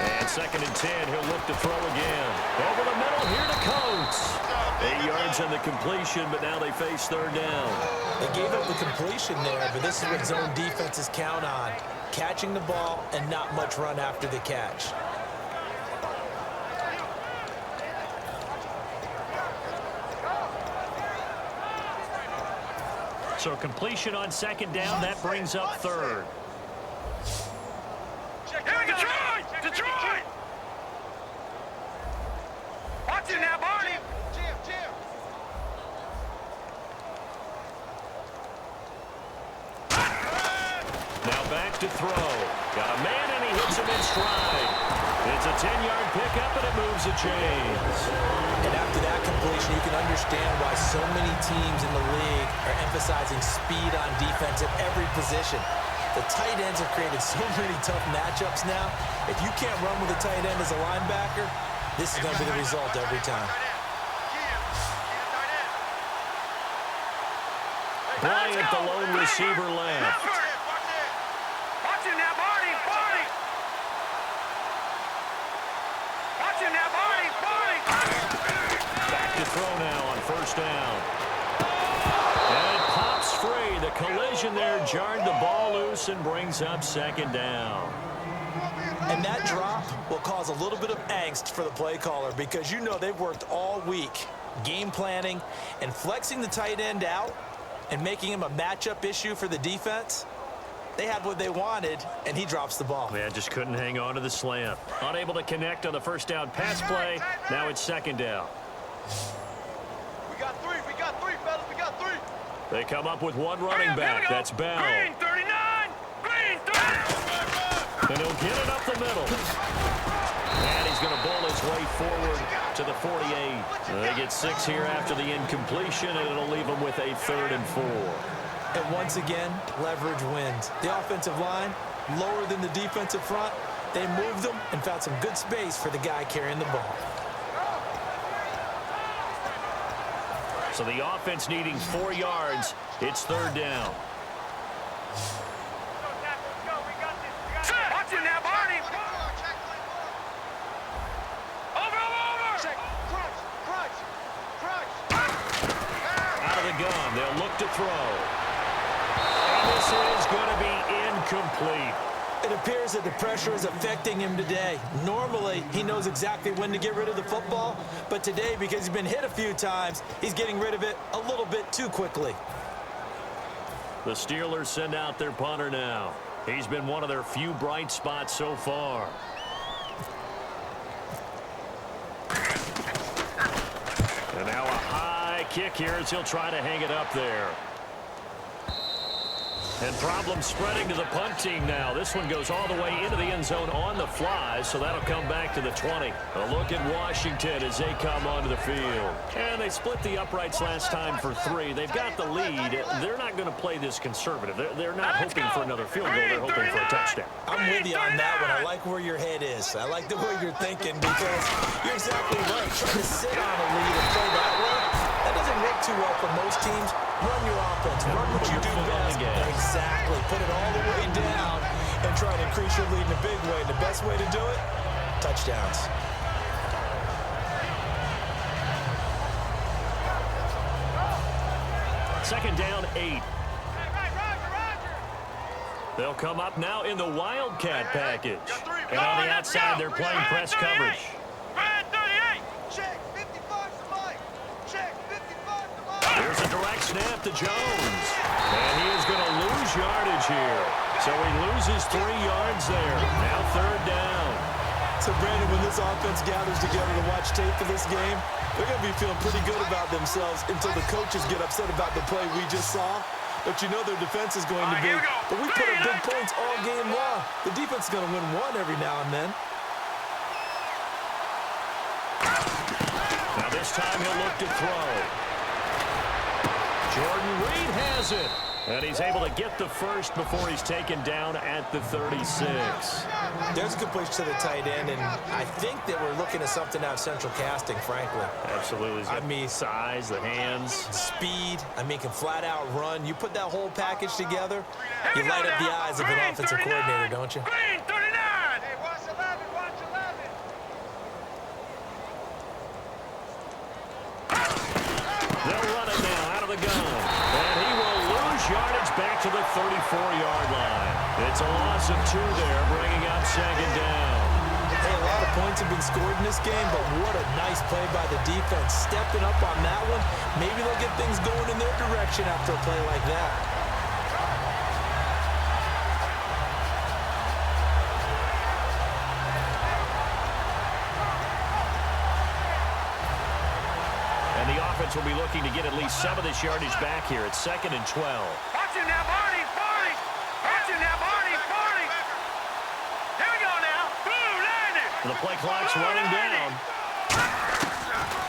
And 2nd and 10, he'll look to throw again. Over the middle, here to Coates. 8 yards on the completion, but now they face 3rd down. They gave up the completion there, but this is what zone defenses count on. Catching the ball and not much run after the catch. So completion on 2nd down, that brings up 3rd. Detroit! Watch it now, Barney! Now back to throw. Got a man, and he hits him in stride. It's a 10-yard pickup, and it moves the chains. And after that completion, you can understand why so many teams in the league are emphasizing speed on defense at every position. The tight ends have created so many tough matchups now. If you can't run with a tight end as a linebacker, this is going to be the result every time. Bryant, the lone receiver, left. Watch it now, Barney! Watch it now, Barney! Back to throw now on 1st down. And it pops free. The collision there jarred the ball loose and brings up 2nd down. And that drop will cause a little bit of angst for the play caller because you know they've worked all week game planning and flexing the tight end out and making him a matchup issue for the defense. They had what they wanted, and he drops the ball. Yeah, just couldn't hang on to the slant. Unable to connect on the 1st down pass play. Now it's 2nd down. We got three, fellas, we got three. They come up with one running back. That's Bell. Green 39! Green 39! And he'll get it up the middle. And he's going to bowl his way forward to the 48. They get 6 here after the incompletion, and it'll leave them with a 3rd and 4. And once again, leverage wins. The offensive line, lower than the defensive front. They moved them and found some good space for the guy carrying the ball. So the offense needing 4 yards. It's 3rd down. Watch it now, Barney! Over! Crunch! Out of the gun, they'll look to throw. And this is going to be incomplete. It appears that the pressure is affecting him today. Normally, he knows exactly when to get rid of the football, but today, because he's been hit a few times, he's getting rid of it a little bit too quickly. The Steelers send out their punter now. He's been one of their few bright spots so far. And now a high kick here as he'll try to hang it up there. And problems spreading to the punt team now. This one goes all the way into the end zone on the fly, so that'll come back to the 20. A look at Washington as they come onto the field. And they split the uprights last time for 3. They've got the lead. They're not going to play this conservative. They're not hoping for another field goal. They're hoping for a touchdown. I'm with you on that one. I like where your head is. I like the way you're thinking because you're exactly right. Trying to sit on a lead and play that way, that doesn't work too well for most teams. Run your offense. Run what you do best. Exactly. Put it all the way down and try to increase your lead in a big way. The best way to do it, touchdowns. Second down, 8. They'll come up now in the Wildcat package. And on the outside, they're playing press coverage. Here's a direct snap to Jones. And he is going to lose yardage here. So he loses 3 yards there. Now 3rd down. So, Brandon, when this offense gathers together to watch tape for this game, they're going to be feeling pretty good about themselves until the coaches get upset about the play we just saw. But you know their defense is going to be. But we put up big points all game long. The defense is going to win one every now and then. Now this This time he'll look to throw. Jordan Reed has it. And he's able to get the first before he's taken down at the 36. There's a good push to the tight end, and I think that we're looking at something out of central casting, frankly. Absolutely. I mean, size, the hands. Speed, I mean, can flat out run. You put that whole package together, you light up the eyes of an offensive coordinator, don't you? Green 39. Hey, watch 11, watch 11. They'll run it now out of the gun. And he will lose yardage back to the 34-yard line. It's a loss of 2 there, bringing up second down. Hey, a lot of points have been scored in this game, but what a nice play by the defense. Stepping up on that one, maybe they'll get things going in their direction after a play like that. And the offense will be looking to get at least some of this yardage back here. It's 2nd and 12. Watch him now, Barney, Barney. Watch him now, Barney, Barney. Here we go now. Blue 90. The play clock's running down.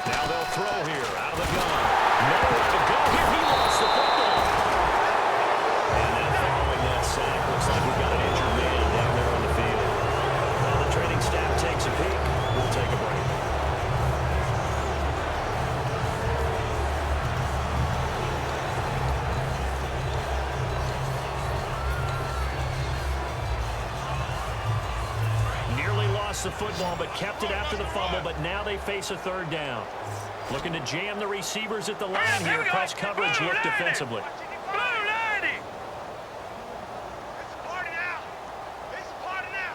Now they'll throw here out of the gun. Nowhere to go here. He lost the football. And then following that sack, looks like we've got an injured man down there on the field. Now the training staff takes a peek. We'll take a break. The football, but kept it after the fumble, but now they face a 3rd down. Looking to jam the receivers at the line here. Press coverage look defensively. Blue 90. It's party now. It's party now.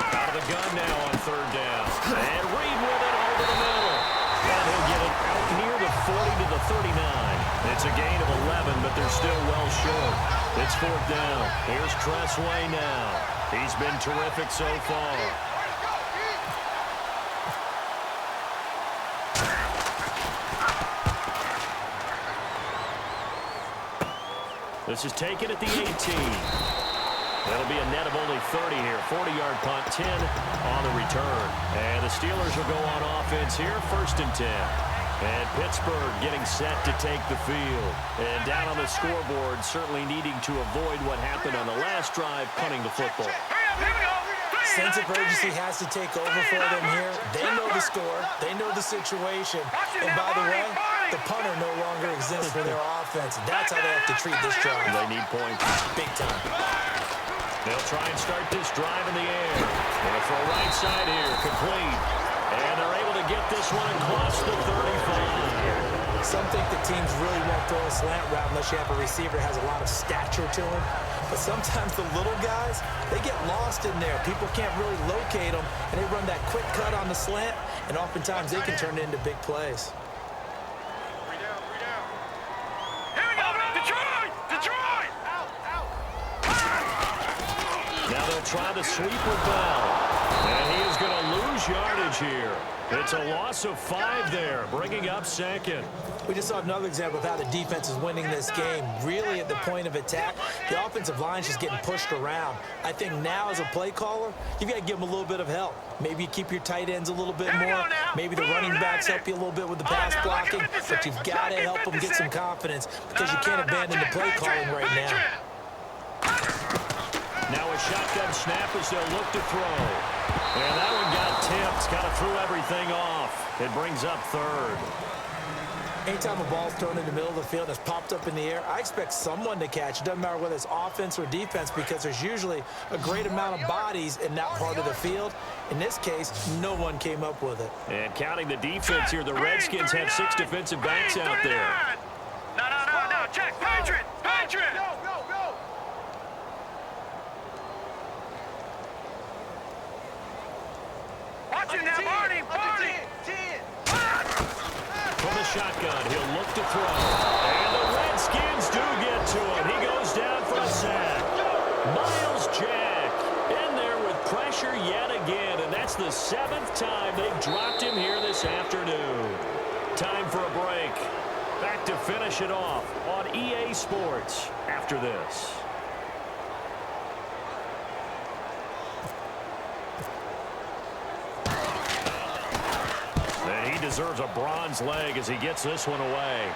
Out of the gun now on 3rd down. And Reed with it over the middle. And he'll get it out near the 40 to the 39. It's a gain of 11, but they're still well short. It's 4th down. Here's Tressway now. He's been terrific so far. This is taken at the 18. That'll be a net of only 30 here. 40-yard punt, 10 on the return. And the Steelers will go on offense here, 1st and 10. And Pittsburgh getting set to take the field. And down on the scoreboard, certainly needing to avoid what happened on the last drive, punting the football. Sense of urgency has to take over for them here. They know the score. They know the situation. And by the way, the punter no longer exists for their offense. That's how they have to treat this drive. They need points. Big time. They'll try and start this drive in the air. Gonna throw right side here, complete. And they're able to get this one across the 35. Some think the teams really won't throw a slant route unless you have a receiver that has a lot of stature to him. But sometimes the little guys, they get lost in there. People can't really locate them, and they run that quick cut on the slant, and oftentimes they can turn it into big plays. Here we go, Detroit! Detroit! Now they'll try the sweeper Bell. And he is going to lose yardage here. It's a loss of 5 there, bringing up 2nd. We just saw another example of how the defense is winning this game. Really at the point of attack, the offensive line is just getting pushed around. I think now as a play caller, you've got to give them a little bit of help. Maybe you keep your tight ends a little bit more. Maybe the running backs help you a little bit with the pass blocking. But you've got to help them get some confidence because you can't abandon the play calling right now. Now a shotgun snap as they'll look to throw. And that one got tipped. Kind of threw everything off. It brings up 3rd. Anytime a ball's thrown in the middle of the field and it's popped up in the air, I expect someone to catch. It doesn't matter whether it's offense or defense because there's usually a great amount of bodies in that part of the field. In this case, no one came up with it. And counting the defense here, the Redskins have 6 defensive backs out there. No, check. Patriot! Patriot! Go! Watch him now, Barney! From the shotgun, he'll look to throw. And the Redskins do get to him. He goes down for a sack. Miles Jack in there with pressure yet again. And that's the 7th time they've dropped him here this afternoon. Time for a break. Back to finish it off on EA Sports after this. And deserves a bronze leg as he gets this one away.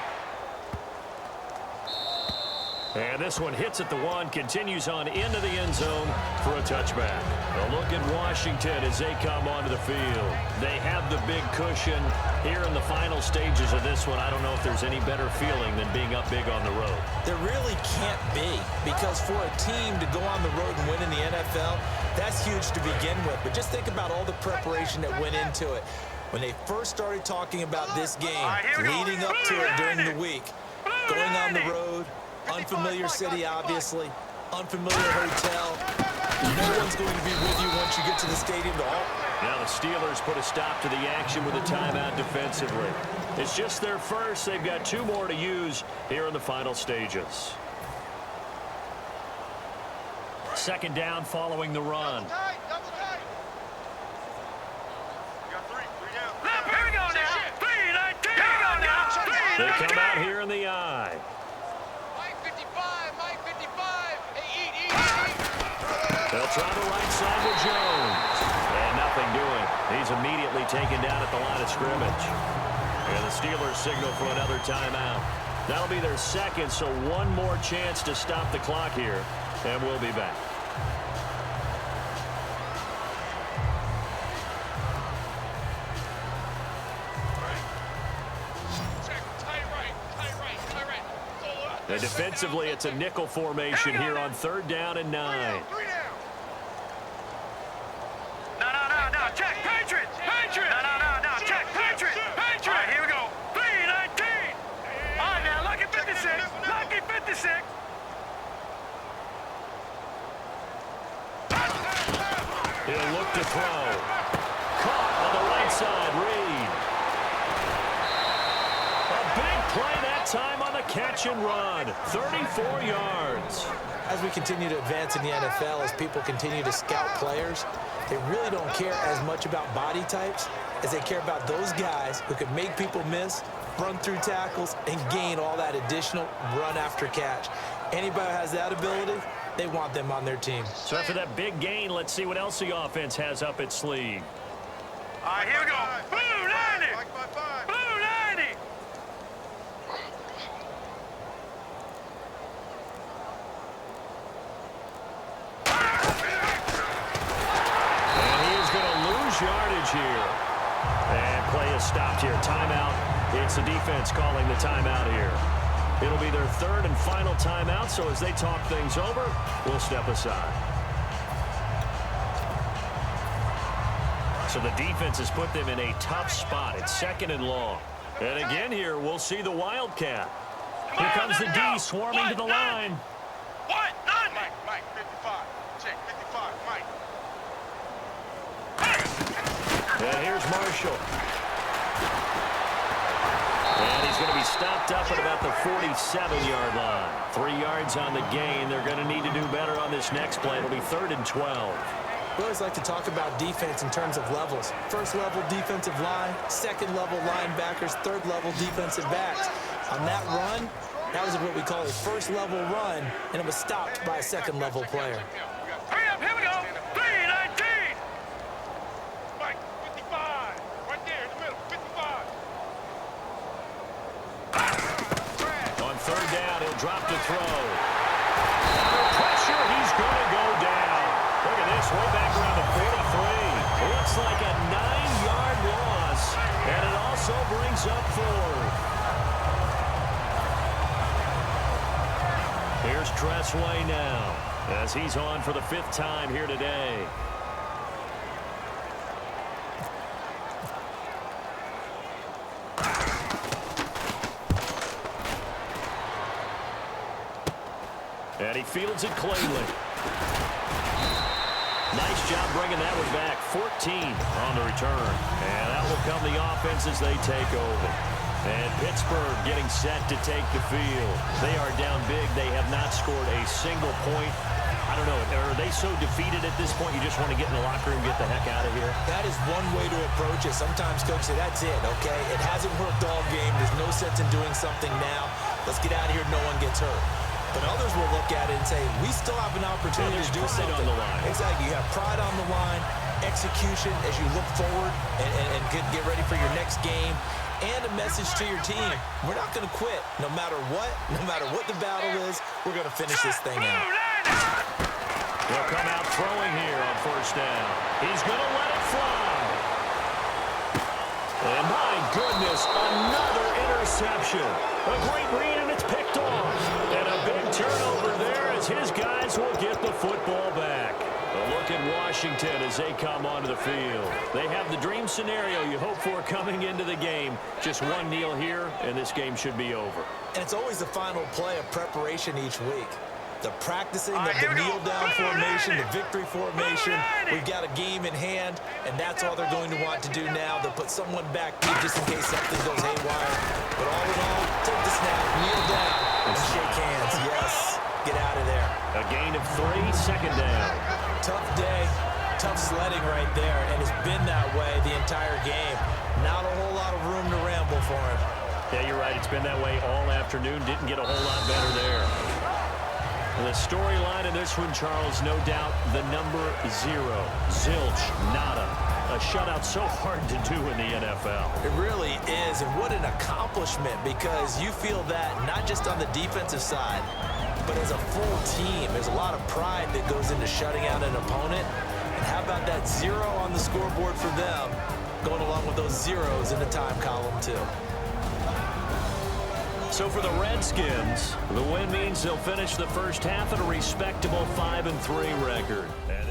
And this one hits at the one, continues on into the end zone for a touchback. A look at Washington as they come onto the field. They have the big cushion here in the final stages of this one. I don't know if there's any better feeling than being up big on the road. There really can't be, because for a team to go on the road and win in the NFL, that's huge to begin with. But just think about all the preparation that went into it. When they first started talking about this game, leading up to it during the week, going on the road, unfamiliar city, obviously, unfamiliar hotel. No one's going to be with you once you get to the stadium. Now the Steelers put a stop to the action with a timeout defensively. It's just their first. They've got 2 more to use here in the final stages. Second down following the run. They come out here in the eye. They'll try the right side with Jones. And nothing doing. He's immediately taken down at the line of scrimmage. And the Steelers signal for another timeout. That'll be their second, so one more chance to stop the clock here. And we'll be back. And defensively, it's a nickel formation here on 3rd down and 9. No, check, Patriots! No, check, Patriots! All right, here we go. 3-19! All right, now, lucky 56, lucky 56. He'll look to throw. Caught on the right side, Reed. A big play that time on the catch and run. 34 yards. As we continue to advance in the NFL, as people continue to scout players, they really don't care as much about body types as they care about those guys who can make people miss, run through tackles, and gain all that additional run after catch. Anybody who has that ability, they want them on their team. So after that big gain, let's see what else the offense has up its sleeve. All right, here we go. Blue 90! Blue 90! Yardage here. And play is stopped here. Timeout. It's the defense calling the timeout here. It'll be their 3rd and final timeout, so as they talk things over, we'll step aside. So the defense has put them in a tough spot. It's 2nd and long. And again here, we'll see the Wildcat. Here comes the D swarming to the line. What? None! Mike, 55. Check, 55, Mike. And here's Marshall. And he's going to be stopped up at about the 47-yard line. 3 yards on the gain. They're going to need to do better on this next play. It'll be 3rd and 12. We always like to talk about defense in terms of levels. 1st level defensive line, 2nd level linebackers, 3rd level defensive backs. On that run, that was what we call a 1st level run, and it was stopped by a 2nd level player. Hurry up, here we go. 3-19! Mike, 55. Right there in the middle, 55. On 3rd down, he'll drop to throw. Under pressure, he's going to go down. Look at this, way back around the 43. Looks like a 9-yard loss, and it also brings up 4th. Here's Tressway now, as he's on for the 5th time here today. And he fields it cleanly. Nice job bringing that one back. 14 on the return. And that will come the offense as they take over. And Pittsburgh getting set to take the field. They are down big. They have not scored a single point. I don't know. Are they so defeated at this point you just want to get in the locker room and get the heck out of here? That is one way to approach it. Sometimes coaches say, that's it, okay? It hasn't worked all game. There's no sense in doing something now. Let's get out of here. No one gets hurt. But others will look at it and say, we still have an opportunity to do something. On the line. Exactly. You have pride on the line. execution as you look forward and get ready for your next game, and a message to your team. We're not going to quit. No matter what the battle is, we're going to finish this thing out. He'll come out throwing here on first down. He's going to let it fly. And my goodness, another interception. A great read, and it's picked off. And a big turnover there as his guys will get the football back. A look at Washington as they come onto the field. They have the dream scenario you hope for coming into the game. Just one kneel here, and this game should be over. And it's always the final play of preparation each week. The practicing of the kneel-down formation, the victory formation. We've got a game in hand, and that's all they're going to want to do now. They'll put someone back deep just in case something goes haywire. But all in all, take the snap, kneel down, and shake hands. Yes, get out of there. A gain of 3, second down. Tough day, tough sledding right there, and it's been that way the entire game. Not a whole lot of room to ramble for him. Yeah, you're right. It's been that way all afternoon. Didn't get a whole lot better there. The storyline in this one, Charles, no doubt the number 0. Zilch, nada. A shutout so hard to do in the NFL. It really is, and what an accomplishment, because you feel that not just on the defensive side, but as a full team. There's a lot of pride that goes into shutting out an opponent. And how about that 0 on the scoreboard for them, going along with those zeros in the time column, too. So for the Redskins, the win means they'll finish the first half at a respectable 5-3 record. And